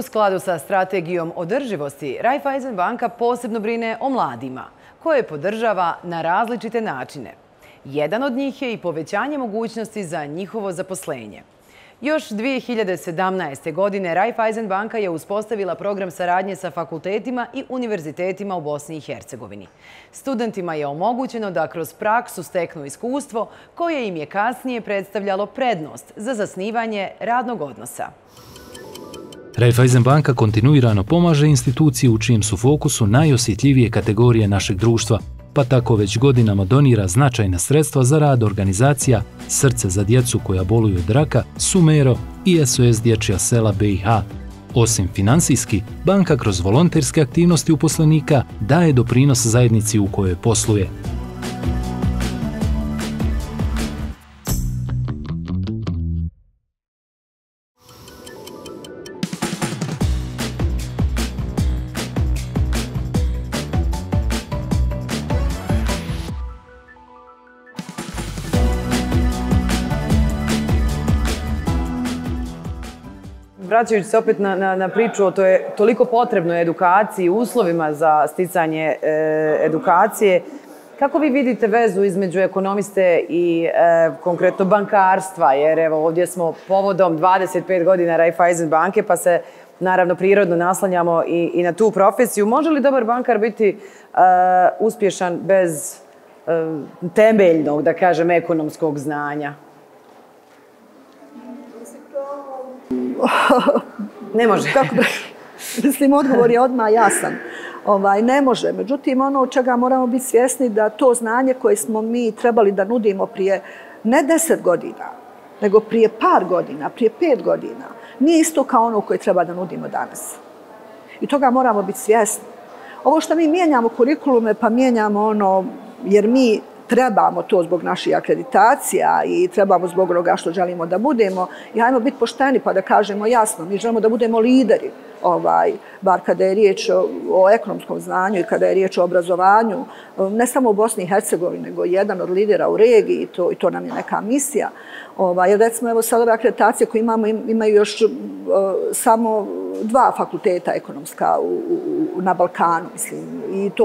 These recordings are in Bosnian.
U skladu sa strategijom održivosti, Raiffeisen banka posebno brine o mladima, koje podržava na različite načine. Jedan od njih je i povećanje mogućnosti za njihovo zaposlenje. Još 2017. godine Raiffeisen banka je uspostavila program saradnje sa fakultetima i univerzitetima u Bosni i Hercegovini. Studentima je omogućeno da kroz praksu steknu iskustvo koje im je kasnije predstavljalo prednost za zasnivanje radnog odnosa. Raiffeisen banka kontinuirano pomaže instituciji u čijem su fokusu najosjetljivije kategorije našeg društva, pa tako već godinama donira značajna sredstva za rad organizacija Srce za djecu koja boluju od raka, Sumero i SOS Dječja sela BiH. Osim finansijski, banka kroz volonterske aktivnosti uposlenika daje doprinos zajednici u kojoj posluje. Vraćajući se opet na priču o toliko potrebnoj edukaciji, uslovima za sticanje edukacije, kako vi vidite vezu između ekonomiste i konkretno bankarstva? Jer evo ovdje smo povodom 25 godina Raiffeisen banke, pa se naravno prirodno naslanjamo i na tu profesiju. Može li dobar bankar biti uspješan bez temeljnog, da kažem, ekonomskog znanja? Ne može. Mislim, odgovor je odmah jasan. Ne može. Međutim, ono od čega moramo biti svjesni da to znanje koje smo mi trebali da nudimo prije ne 10 godina, nego prije par godina, prije 5 godina, nije isto kao ono koje treba da nudimo danas. I toga moramo biti svjesni. Ovo što mi mijenjamo kurikulume, pa mijenjamo ono jer mi trebamo to zbog naših akreditacija i trebamo zbog onoga što želimo da budemo. I hajmo biti pošteni pa da kažemo jasno, mi želimo da budemo lideri, bar kada je riječ o ekonomskom znanju i kada je riječ o obrazovanju, ne samo u Bosni i Hercegovini, nego jedan od lidera u regiji i to nam je neka misija. Jer recimo, evo sad ove akreditacije koje imamo, imaju još samo 2 fakulteta ekonomska na Balkanu, mislim, i to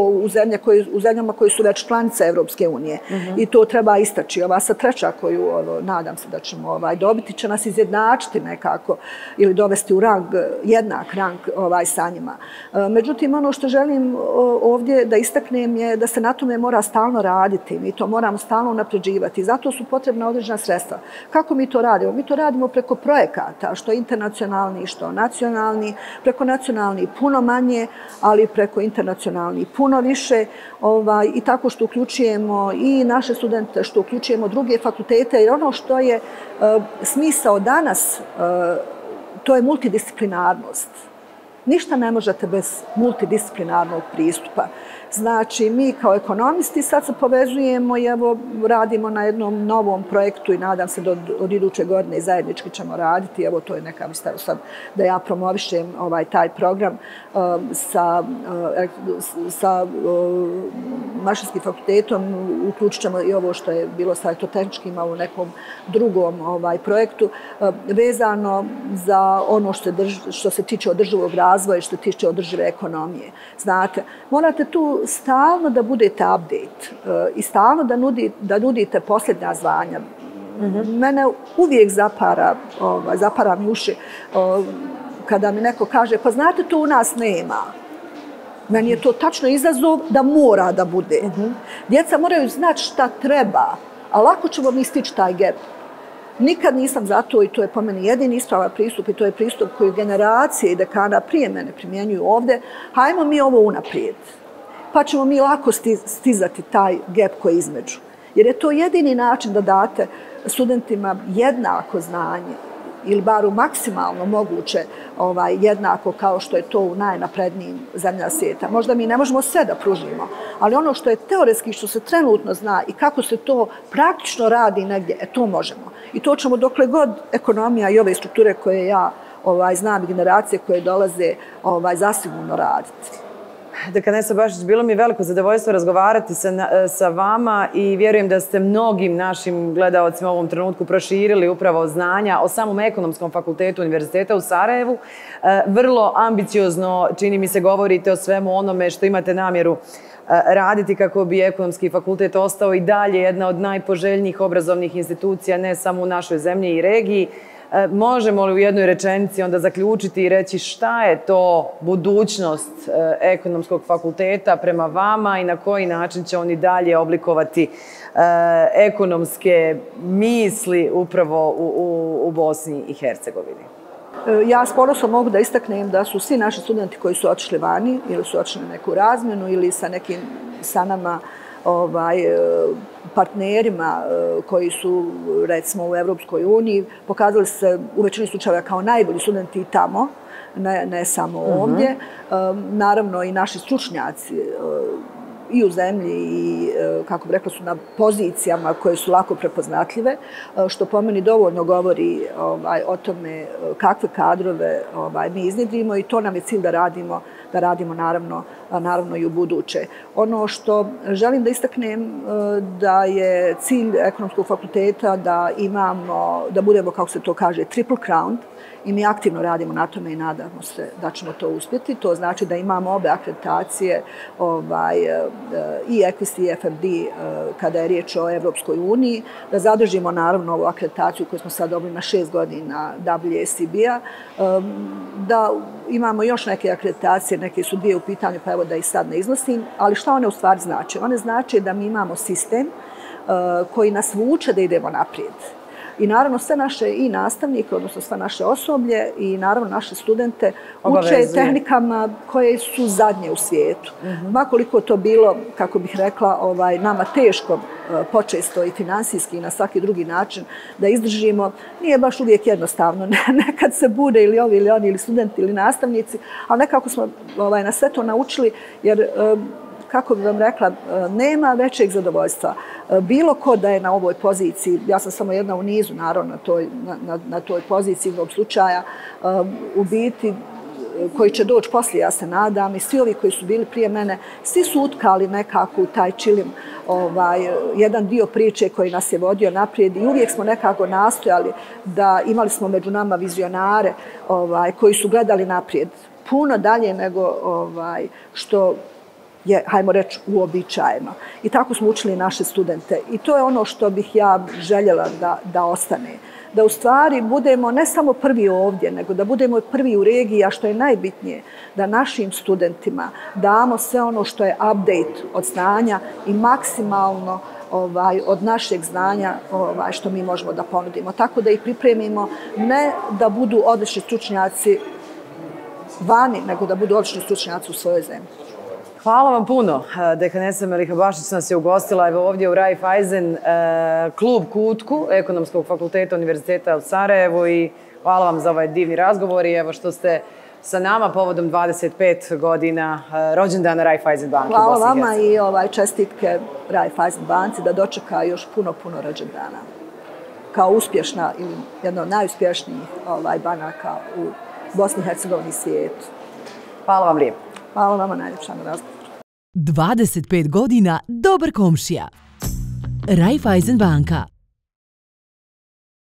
u zemljama koje su već članice Evropske unije. I to treba istaći. Ova sa treća koju nadam se da ćemo dobiti će nas izjednačiti nekako ili dovesti u rang, jednak rang sa njima. Međutim, ono što želim ovdje da istaknem je da se na tome mora stalno raditi. Mi to moramo stalno unapređivati. Zato su potrebna određena sredstva. Kako mi to radimo? Mi to radimo preko projekata, što internacionalni, što nacionalni. Preko nacionalni puno manje, ali preko internacionalni puno više. I tako što uključujemo i naše studente, što uključujemo druge fakultete. Jer ono što je smisao danas, to je multidisciplinarnost. Ništa ne možete bez multidisciplinarnog pristupa. Znači, mi kao ekonomisti sad se povezujemo i evo radimo na jednom novom projektu i nadam se da od iduće godine zajednički ćemo raditi. Evo, to je neka misla sad da ja promovišem taj program sa Mašinskim fakultetom. Uključit ćemo i ovo što je bilo sa elektrotehničkima u nekom drugom projektu vezano za ono što se tiče održivog razvoja i što se tiče održive ekonomije. Znate, morate tu stalno da budete update i stalno da nudite posljednja zvanja. Mene uvijek zapara mi uši kada mi neko kaže pa znate to u nas nema. Meni je to tačno izazov da mora da bude. Djeca moraju znati šta treba, a lako ćemo mi stići taj gap. Nikad nisam za to i to je po meni jedini ispravan pristup i to je pristup koji generacije i dekana prije mene primjenjuju ovdje. Hajmo mi ovo unaprijed. Pa ćemo mi lako stizati taj gap koji je između. Jer je to jedini način da date studentima jednako znanje ili bar u maksimalno moguće jednako kao što je to u najnaprednijim zemljama svijeta. Možda mi ne možemo sve da pružimo, ali ono što je teoretski, što se trenutno zna i kako se to praktično radi negdje, to možemo. I to ćemo dokle god ekonomija i ove strukture koje ja znam i generacije koje dolaze zasigurno raditi. dekanesa Bašić, bilo mi je veliko zadovoljstvo razgovarati sa vama i vjerujem da ste mnogim našim gledaocima u ovom trenutku proširili upravo znanja o samom Ekonomskom fakultetu Univerziteta u Sarajevu. Vrlo ambiciozno, čini mi se, govorite o svemu onome što imate namjeru raditi kako bi Ekonomski fakultet ostao i dalje jedna od najpoželjnijih obrazovnih institucija ne samo u našoj zemlji i regiji. Možemo li u jednoj rečenici onda zaključiti i reći šta je to budućnost Ekonomskog fakulteta prema vama i na koji način će oni dalje oblikovati ekonomske misli upravo u Bosni i Hercegovini? Ja s ponosom mogu da istaknem da su svi naši studenti koji su otišli vani ili su otišli na neku razmjenu ili sa nama partnerima koji su, recimo, u Evropskoj uniji, pokazali se u većini slučajeva kao najbolji studenti i tamo, ne samo ovdje. Naravno i naši stručnjaci i u zemlji i, kako bi rekla, su na pozicijama koje su lako prepoznatljive, što po meni dovoljno govori o tome kakve kadrove mi iznjedrimo i to nam je cilj da radimo naravno i u buduće. Ono što želim da istaknem da je cilj Ekonomskog fakulteta da budemo, kako se to kaže, triple crown, i mi aktivno radimo na tome i nadamo se da ćemo to uspjeti. To znači da imamo obe akreditacije i EQUIS i FFD kada je riječ o Evropskoj uniji, da zadržimo naravno ovu akreditaciju koju smo sad dobili na 6 godina WSEB-a, da imamo još neke akreditacije, neke su 2 u pitanju, pa evo da ih sad ne iznosim, ali šta one u stvari znači? One znači da mi imamo sistem koji nas vuče da idemo naprijed. I naravno sve naše i nastavnike, odnosno sve naše osoblje i naravno naše studente uče tehnikama koje su zadnje u svijetu. Makoliko to bilo, kako bih rekla, nama teško počesto i finansijski i na svaki drugi način da izdržimo, nije baš uvijek jednostavno. Nekad se bude ili ovi ili oni ili studenti ili nastavnici, ali nekako smo na sve to naučili jer kako bih vam rekla, nema većeg zadovoljstva. Bilo ko da je na ovoj poziciji, ja sam samo jedna u nizu, naravno, na toj poziciji ovog slučaja, u biti koji će doći poslije, ja se nadam, i svi ovi koji su bili prije mene, svi su utkali nekako u taj čilim, jedan dio priče koji nas je vodio naprijed i uvijek smo nekako nastojali da imali smo među nama vizionare koji su gledali naprijed puno dalje nego što je, hajmo reći, uobičajeno. I tako smo učili naše studente. I to je ono što bih ja željela da ostane. Da u stvari budemo ne samo prvi ovdje, nego da budemo prvi u regiji, a što je najbitnije, da našim studentima damo sve ono što je update od znanja i maksimalno od našeg znanja što mi možemo da ponudimo. Tako da ih pripremimo ne da budu odlični stručnjaci vani, nego da budu odlični stručnjaci u svojoj zemlji. Hvala vam puno. Dekanesa Meliha Bašić nas je ugostila ovdje u Raiffeisen klub Kutku Ekonomskog fakulteta Univerziteta u Sarajevu i hvala vam za ovaj divni razgovor i evo što ste sa nama povodom 25 godina rođendana Raiffeisen banke u Bosni i Hercegovini. Hvala vama i čestitke Raiffeisen banci da dočeka još puno rođendana. Kao uspješna ili jedna od najuspješnijih banaka u Bosni i Hercegovini i svijetu. Hvala vam lijepo. Hvala vama najljepša na razgovor. 25 godina dobar komšija. Raiffeisen banka.